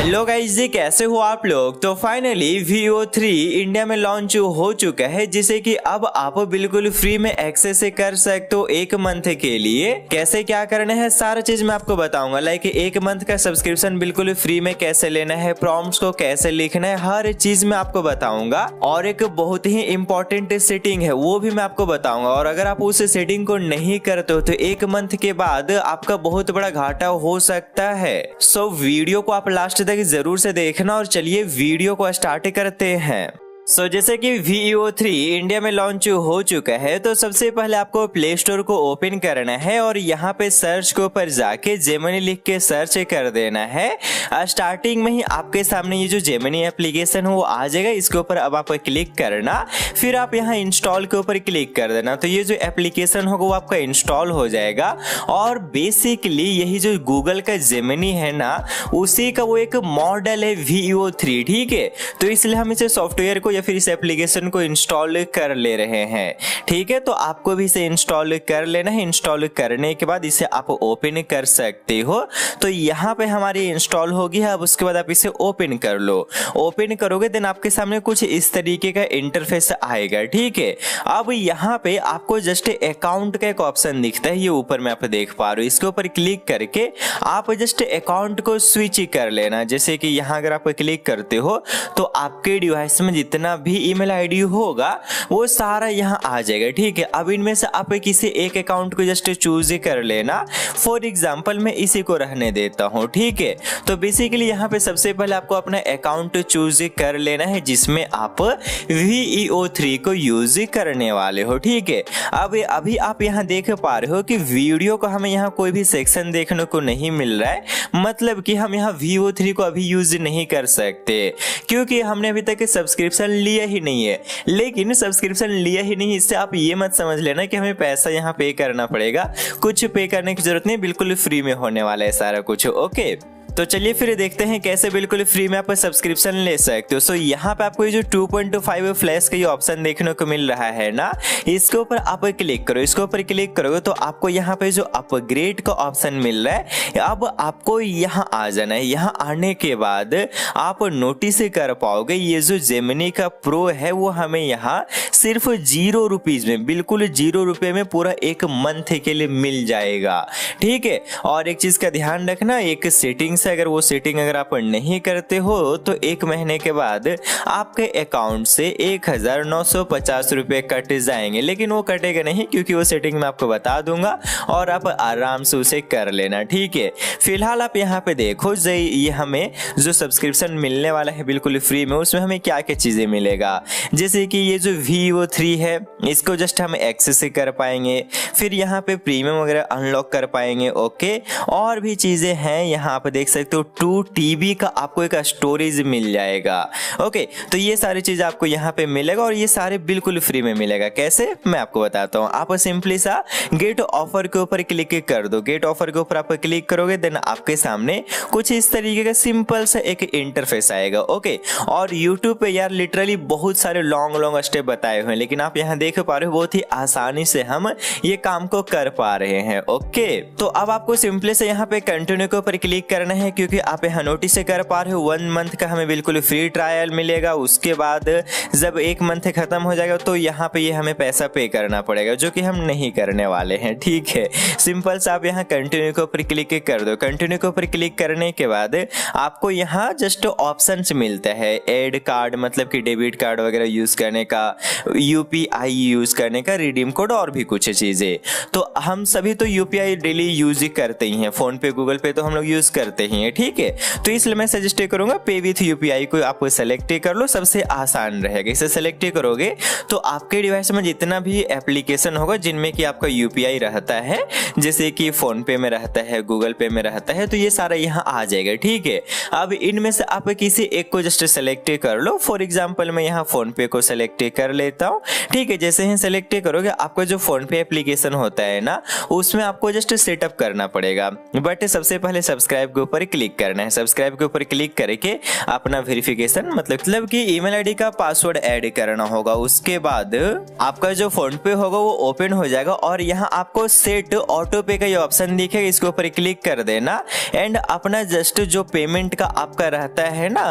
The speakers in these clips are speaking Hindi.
हेलो गाइस जी, कैसे हो आप लोग। तो फाइनली Vivo 3 इंडिया में लॉन्च हो चुका है, जिसे कि अब आप बिल्कुल फ्री में एक्सेस कर सकते हो 1 मंथ के लिए। कैसे क्या करना है सारा चीज मैं आपको बताऊंगा। लाइक 1 मंथ का सब्सक्रिप्शन बिल्कुल फ्री में कैसे लेना है, प्रॉम्प्ट्स को कैसे लिखना है, हर चीज मैं आपको बताऊंगा। और एक बहुत ही इंपॉर्टेंट सेटिंग है वो भी मैं आपको बताऊंगा। और अगर आप उस सेटिंग को नहीं करते हो तो 1 मंथ के बाद आपका बहुत बड़ा घाटा हो सकता है। सो वीडियो को आप लास्ट तक जरूर से देखना और चलिए वीडियो को स्टार्ट करते हैं। जैसे कि Vivo 3 इंडिया में लॉन्च हो चुका है, तो सबसे पहले आपको प्ले स्टोर को ओपन करना है और यहाँ पे सर्च के ऊपर जाके जेमिनी लिख के सर्च कर देना है। स्टार्टिंग में ही आपके सामने ये जो जेमिनी एप्लीकेशन है वो आ जाएगा। इसके ऊपर अब आप क्लिक करना, फिर आप यहाँ इंस्टॉल के ऊपर क्लिक कर देना। तो ये जो एप्लीकेशन होगा वो आपका इंस्टॉल हो जाएगा। और बेसिकली यही जो गूगल का जेमिनी है ना, उसी का वो एक मॉडल है Vivo 3, ठीक है। तो इसलिए हम इसे सॉफ्टवेयर को या फिर इस एप्लीकेशन को इंस्टॉल कर ले रहे हैं, ठीक है। तो आपको भी इसे इंस्टॉल कर लेना है। इंस्टॉल करने के बाद इसे आप ओपन कर सकते हो। तो यहाँ पे हमारी इंस्टॉल होगी। अब उसके बाद आप इसे ओपन कर लो। ओपन करोगे देन आपके सामने कुछ इस तरीके का इंटरफेस आएगा, ठीक है। अब यहाँ पे आपको जस्ट अकाउंट का एक ऑप्शन दिखता है, ये ऊपर में आप देख पा रहे हो। इसके ऊपर क्लिक करके आप जस्ट अकाउंट को स्विच कर लेना। जैसे कि यहाँ अगर आप क्लिक करते हो तो आपके डिवाइस में जितना भी ईमेल आईडी होगा वो सारा यहाँ आ जाएगा, ठीक है। अब इनमें से आप किसी एक अकाउंट को जस्ट चूज कर लेना। फॉर एग्जांपल मैं इसी को रहने देता हूँ, ठीक है। तो बेसिकली यहाँ पे सबसे पहले आपको अपना अकाउंट चूज कर लेना है जिसमें आप Vivo 3 को यूज करने वाले हो, ठीक है। अब अभी आप यहाँ देख पा रहे हो कि वीडियो को हमें यहाँ कोई भी सेक्शन देखने को नहीं मिल रहा है। मतलब कि हम यहाँ Vivo 3 को अभी यूज नहीं कर सकते क्योंकि हमने अभी तक सब्सक्रिप्शन लिया ही नहीं है। लेकिन सब्सक्रिप्शन लिया ही नहीं, इससे आप ये मत समझ लेना कि हमें पैसा यहाँ पे करना पड़ेगा। कुछ पे करने की जरूरत नहीं, बिल्कुल फ्री में होने वाला है सारा कुछ, ओके। तो चलिए फिर देखते हैं कैसे बिल्कुल फ्री में आप सब्सक्रिप्शन ले सकते हो। सो यहाँ पे आपको ये जो 2.5 फ्लैश का ये ऑप्शन देखने को मिल रहा है ना, इसके ऊपर आप क्लिक करो। इसके ऊपर क्लिक करोगे तो आपको यहाँ पे जो अपग्रेड का ऑप्शन मिल रहा है, अब आपको यहाँ आ जाना है। यहाँ आने के बाद आप नोटिस कर पाओगे ये जो जेमिनी का प्रो है वो हमें यहाँ सिर्फ 0 रुपीज में, बिल्कुल 0 रुपये में पूरा 1 मंथ के लिए मिल जाएगा, ठीक है। और एक चीज का ध्यान रखना, एक सेटिंग अगर वो सेटिंग अगर आप नहीं करते हो तो 1 महीने के बाद आपके अकाउंट से 1950 रुपए कट जाएंगे। लेकिन वो कटेगा नहीं क्योंकि वो सेटिंग मैं आपको बता दूंगा और आप आराम से उसे कर लेना, ठीक है। फिलहाल आप यहाँ पे देखो ये हमें जो सब्सक्रिप्शन मिलने वाला है बिल्कुल फ्री में, उसमें हमें क्या क्या चीजें मिलेगा। जैसे कि ये जो Vivo 3 है इसको जस्ट हम एक्सेस कर पाएंगे, फिर यहाँ पे प्रीमियम वगैरह अनलॉक कर पाएंगे, ओके। और भी चीजें हैं यहाँ पे देख सकते हो। 2 TB का आपको एक स्टोरेज मिल जाएगा, ओके। तो ये सारी चीज आपको यहाँ पे मिलेगा और ये सारे बिल्कुल फ्री में मिलेगा। कैसे मैं आपको बताता हूँ। आप सिंपली सा गेट ऑफर के ऊपर क्लिक कर दो। गेट ऑफर के ऊपर आप क्लिक करोगे देन आपके सामने कुछ इस तरीके का सिंपल सा एक इंटरफेस आएगा, ओके। और यूट्यूब पे यार लिटरली बहुत सारे लॉन्ग स्टेप बताए हुए हैं, लेकिन आप यहाँ देख पा रहे हो बहुत ही आसानी से हम ये काम को कर पा रहे हैं, ओके। तो अब आपको सिंपली से यहाँ पे कंटिन्यू के ऊपर क्लिक करना है क्योंकि आप यहाँ नोटिस कर पा रहे हो 1 मंथ का हमें बिल्कुल फ्री ट्रायल मिलेगा। उसके बाद जब 1 मंथ खत्म हो जाएगा तो यहाँ पे ये हमें पैसा पे करना पड़ेगा, जो कि हम नहीं करने वाले हैं, ठीक है। सिंपल से आप यहाँ कंटिन्यू के ऊपर क्लिक कर दो। कंटिन्यू के ऊपर क्लिक करने के बाद आपको यहाँ जस्ट ऑप्शंस मिलता है एड कार्ड, मतलब कि डेबिट कार्ड वगैरह यूज करने का, UPI यूज करने का, रिडीम कोड और भी कुछ चीजें। तो हम सभी तो UPI डेली यूज ही करते ही हैं, फोन पे गूगल पे तो हम लोग यूज करते ही हैं, ठीक है। तो इसलिए मैं सजेस्ट करूंगा पे विथ UPI को आप सेलेक्ट कर लो, सबसे आसान रहेगा। इसे सेलेक्ट करोगे तो आपके डिवाइस में जितना भी एप्लीकेशन होगा जिनमें कि आपका UPI रहता है, जैसे कि फोन पे में रहता है, गूगल पे में रहता है, तो ये सारा यहाँ आ जाएगा, ठीक है। अब इनमें से आप किसी एक को जस्ट सेलेक्ट कर लो। फॉर एग्जाम्पल मैं यहाँ फोन पे को सेलेक्ट कर लेता हूँ, ठीक है। जैसे ही सेलेक्ट करोगे आपका जो फोन पे एप्लीकेशन होता है ना, उसमें आपको जस्ट सेटअप करना पड़ेगा। बट सबसे पहले सब्सक्राइब के ऊपर ऊपर क्लिक करना है। सब्सक्राइब के ऊपर क्लिक करके अपना वेरिफिकेशन मतलब कि ईमेल आईडी का पासवर्ड ऐड करना होगा। उसके बाद आपका जो फोन पे होगा वो ओपन हो जाएगा और यहाँ आपको सेट ऑटो पे का ये ऑप्शन दिखेगा, इसके ऊपर क्लिक कर देना एंड अपना जस्ट जो पेमेंट का आपका रहता है ना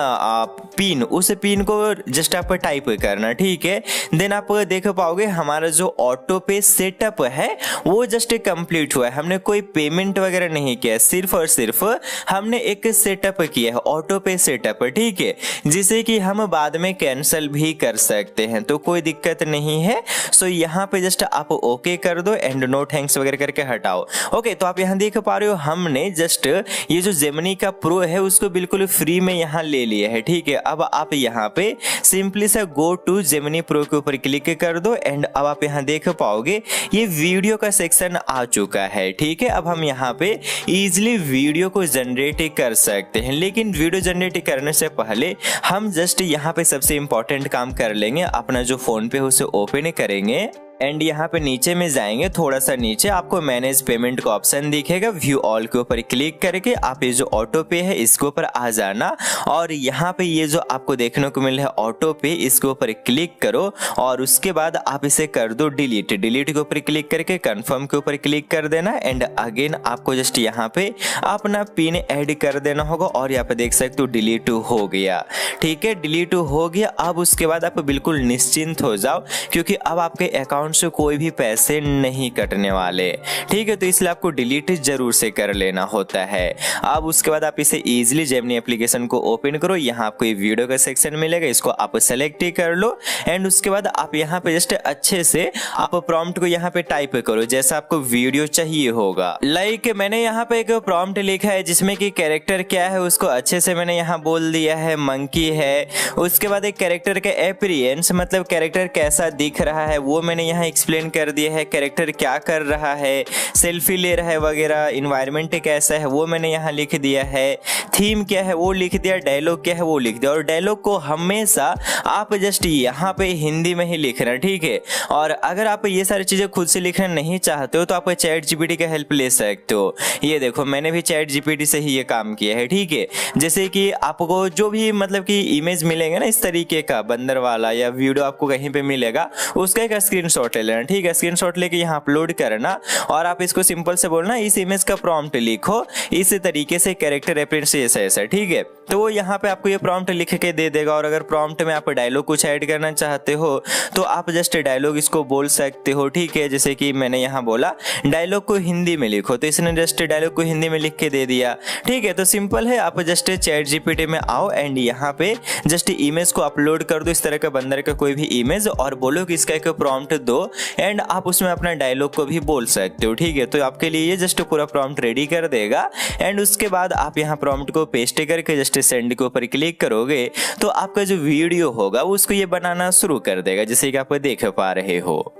पिन, उस पिन को जस्ट आप टाइप करना, ठीक है। देन आप देख पाओगे हमारा जो ऑटो पे सेटअप है वो जस्ट कंप्लीट हुआ है। हमने कोई पेमेंट वगैरह नहीं किया, सिर्फ और सिर्फ हमने एक सेटअप किया है, ऑटो पे सेटअप, ठीक है, जिसे कि हम बाद में कैंसिल भी कर सकते हैं, तो कोई दिक्कत नहीं है। सो यहाँ पे जस्ट आप ओके कर दो एंड नो थैंक्स वगैरह करके हटाओ। ओके, तो आप यहाँ देख पा रहे हो हमने जस्ट ये जो जेमिनी का प्रो है उसको बिल्कुल फ्री में यहाँ ले लिया है, ठीक है। अब आप यहाँ पे सिंपली सा गो टू जेमिनी प्रो के ऊपर क्लिक कर दो एंड अब आप यहाँ देख पाओगे ये वीडियो का सेक्शन आ चुका है, ठीक है। अब हम यहाँ पे इजिली वीडियो को जनरेट कर सकते हैं, लेकिन वीडियो जनरेट करने से पहले हम जस्ट यहाँ पे सबसे इंपॉर्टेंट काम कर लेंगे। अपना जो फोन पे उसे ओपन करेंगे एंड यहाँ पे नीचे में जाएंगे, थोड़ा सा नीचे आपको मैनेज पेमेंट का ऑप्शन दिखेगा, व्यू ऑल के ऊपर क्लिक करके आप ये जो ऑटो पे है इसके ऊपर आ जाना और यहाँ पे ये जो आपको देखने को मिल रहा है ऑटो पे, इसके ऊपर क्लिक करो और उसके बाद आप इसे कर दो डिलीट के ऊपर क्लिक करके कंफर्म के ऊपर क्लिक कर देना एंड अगेन आपको जस्ट यहाँ पे अपना पिन ऐड कर देना होगा और यहाँ पे देख सकते हो डिलीट हो गया, ठीक है, डिलीट हो गया। अब उसके बाद आप बिल्कुल निश्चिंत हो जाओ क्योंकि अब आपके अकाउंट से कोई भी पैसे नहीं कटने वाले, ठीक है। तो इसलिए आपको डिलीट जरूर से कर लेना होता है। अब उसके बाद आप इसे इजीली जेमिनी एप्लीकेशन को ओपन करो, यहाँ आपको ये वीडियो का सेक्शन मिलेगा, इसको आप सेलेक्ट ही कर लो एंड उसके बाद आप यहाँ पे जस्ट अच्छे से आप प्रॉम्प्ट को यहाँ पे टाइप करो जैसा आपको वीडियो चाहिए होगा। लाइक मैंने यहाँ पे एक प्रॉम्प्ट लिखा है जिसमें कि कैरेक्टर क्या है उसको अच्छे से मैंने यहाँ बोल दिया है, मंकी है। उसके बाद एक कैरेक्टर का अपीयरेंस मतलब कैरेक्टर कैसा दिख रहा है वो मैंने यहाँ एक्सप्लेन कर दिया है, कैरेक्टर क्या कर रहा है, सेल्फी ले रहा है वगैरह, इन्वायरमेंट कैसा है वो मैंने यहाँ लिख दिया है, थीम क्या है वो लिख दिया, डायलॉग क्या है वो लिख दिया। और डायलॉग को हमेशा आप जस्ट यहाँ पे हिंदी में ही लिखना, ठीक है। और अगर आप ये सारी चीजें खुद से लिखना नहीं चाहते हो तो आप चैट जीपीटी का हेल्प ले सकते हो। ये देखो मैंने भी चैट जीपीटी से ही ये काम किया है, ठीक है। जैसे कि आपको जो भी मतलब कि इमेज मिलेगा ना इस तरीके का बंदर वाला या वीडियो आपको कहीं पे मिलेगा उसका एक स्क्रीनशॉट ले लेना, ठीक है। स्क्रीनशॉट लेके यहाँ अपलोड करना और आप इसको सिंपल से बोलना इस इमेज का प्रॉम्प्ट लिखो इस तरीके से, कैरेक्टर रेफरेंस ऐसा, ठीक है। तो वो यहाँ पे आपको ये प्रॉम्प्ट लिख के दे देगा और अगर प्रॉम्प्ट में आप डायलॉग कुछ ऐड करना चाहते हो तो आप जस्ट डायलॉग इसको बोल सकते हो, ठीक है। जैसे कि मैंने यहाँ बोला डायलॉग को हिंदी में लिखो तो इसने जस्ट डायलॉग को हिंदी में लिख के दे दिया, ठीक है। तो सिंपल है, आप जस्ट चैट जीपीटी में आओ एंड यहाँ पे जस्ट इमेज को अपलोड कर दो, इस तरह का बंदर का कोई भी इमेज, और बोलो कि इसका एक प्रॉम्प्ट दो एंड आप उसमें अपना डायलॉग को भी बोल सकते हो, ठीक है। तो आपके लिए ये जस्ट पूरा प्रॉम्प्ट रेडी कर देगा एंड उसके बाद आप यहाँ प्रॉम्प्ट को पेस्ट करके जस्ट सेंड के ऊपर क्लिक करोगे तो आपका जो वीडियो होगा उसको ये बनाना शुरू कर देगा, जैसे कि आप देख पा रहे हो।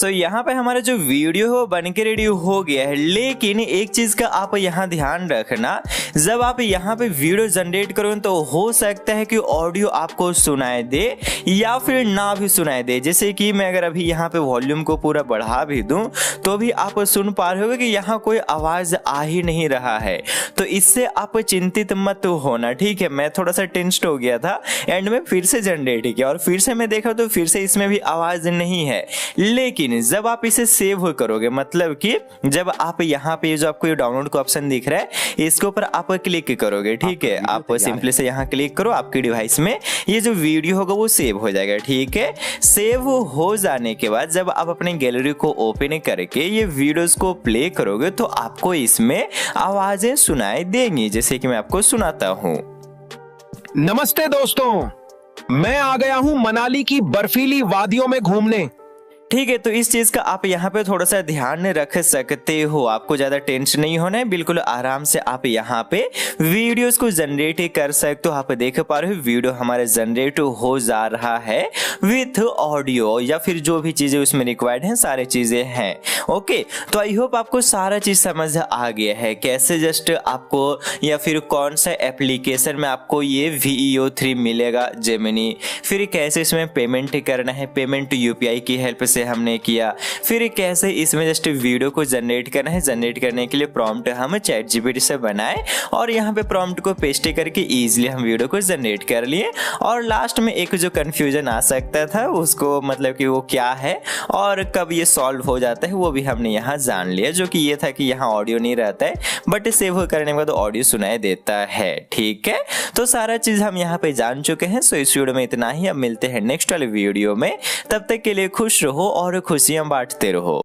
यहाँ पे हमारा जो वीडियो है वो बन के रेडी हो गया है, लेकिन एक चीज का आप यहाँ ध्यान रखना, जब आप यहाँ पे वीडियो जनरेट करोगे तो हो सकता है कि ऑडियो आपको सुनाई दे या फिर ना भी सुनाई दे। जैसे कि मैं अगर अभी यहाँ पे वॉल्यूम को पूरा बढ़ा भी दूं तो भी आप सुन पा रहे हो कि यहाँ कोई आवाज आ ही नहीं रहा है। तो इससे आप चिंतित मत होना, ठीक है। मैं थोड़ा सा टेंस्ड हो गया था एंड में फिर से जनरेट किया और फिर से मैं देखा तो फिर से इसमें भी आवाज नहीं है, लेकिन जब आप इसे सेव करोगे मतलब कि जब आप यहाँ पे जो आपको ये डाउनलोड का ऑप्शन दिख रहा है इसके ऊपर आप क्लिक करोगे, ठीक है। आप सिंपली से यहाँ क्लिक करो, आपके डिवाइस में ये जो वीडियो होगा वो सेव हो जाएगा, ठीक है। सेव हो जाने के बाद जब आप अपने गैलरी को ओपन करके ये वीडियोस को प्ले करोगे तो आपको इसमें आवाजें सुनाई देंगी, जैसे कि मैं आपको सुनाता हूँ। नमस्ते दोस्तों, मैं आ गया हूँ मनाली की बर्फीली वादियों में घूमने। ठीक है, तो इस चीज का आप यहाँ पे थोड़ा सा ध्यान रख सकते हो, आपको ज्यादा टेंशन नहीं होना है, बिल्कुल आराम से आप यहाँ पे वीडियोस को जनरेट कर सकते हो। आप देख पा रहे हो वीडियो हमारे जनरेट हो जा रहा है विथ ऑडियो या फिर जो भी चीजें उसमें रिक्वायर्ड हैं सारी चीजें हैं। ओके, तो आई होप आपको सारा चीज समझ आ गया है, कैसे जस्ट आपको या फिर कौन सा एप्लीकेशन में आपको ये VEO3 मिलेगा जेमिनी, फिर कैसे इसमें पेमेंट करना है, पेमेंट UPI की हेल्प से कैसे हमने किया, फिर कैसे इसमें जस्ट वीडियो को जनरेट करना है। जनरेट करने के लिए प्रॉम्प्ट हम ChatGPT से बनाए और यहाँ पे प्रॉम्प्ट को पेस्ट करके इजीली हम वीडियो को जनरेट कर लिए। और लास्ट में एक जो कंफ्यूजन आ सकता था उसको मतलब कि वो क्या है और कब ये सॉल्व हो जाता है वो भी हमने यहाँ जान लिया, जो कि ये था कि यहाँ ऑडियो नहीं रहता है बट सेव करने के बाद ऑडियो सुनाई देता है। ठीक है, तो सारा चीज हम यहाँ पे जान चुके हैं। सो इस वीडियो में इतना ही, अब मिलते हैं नेक्स्ट वाले वीडियो में। तब तक के लिए खुश रहो और खुशियां बांटते रहो।